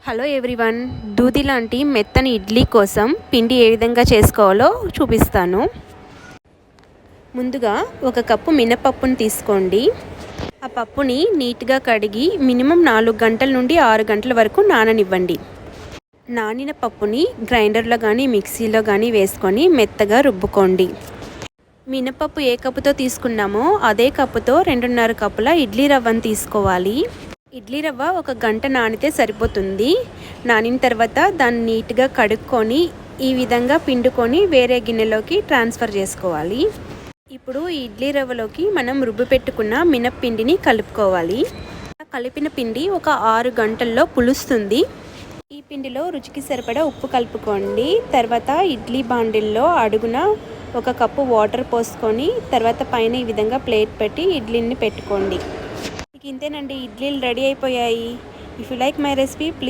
Hello everyone, దూది లాంటి మెత్తని ఇడ్లీ కోసం పిండి ఏ విధంగా చేసుకోవాలో చూపిస్తాను. ముందుగా ఒక కప్పు మినపప్పుని తీసుకోండి. ఆ పప్పుని నీట్గా కడిగి మినిమం 4 గంటల నుండి 6 గంటల వరకు నాననివ్వండి. నానిన పప్పుని గ్రైండర్లో కానీ మిక్సీలో కానీ వేసుకొని మెత్తగా రుబ్బుకోండి. మినపప్పు ఏ కప్పుతో తీసుకున్నామో అదే కప్పుతో 2.5 కప్పుల ఇడ్లీ రవ్వను తీసుకోవాలి. ఇడ్లీ రవ్వ 1 గంట నానితే సరిపోతుంది. నానిన తర్వాత దాన్ని నీట్గా కడుక్కొని ఈ విధంగా పిండుకొని వేరే గిన్నెలోకి ట్రాన్స్ఫర్ చేసుకోవాలి. ఇప్పుడు ఈ ఇడ్లీ రవ్వలోకి మనం రుబ్బు పెట్టుకున్న మినప్పిండిని కలుపుకోవాలి. కలిపిన పిండి ఒక 6 గంటల్లో పులుస్తుంది. ఈ పిండిలో రుచికి సరిపడా ఉప్పు కలుపుకోండి. తర్వాత ఇడ్లీ బాండిల్లో అడుగున 1 కప్పు వాటర్ పోసుకొని తర్వాత పైన ఈ విధంగా ప్లేట్ పెట్టి ఇడ్లీని పెట్టుకోండి. ఇంతేనండి, ఇడ్లీలు రెడీ అయిపోయాయి. If you like my recipe please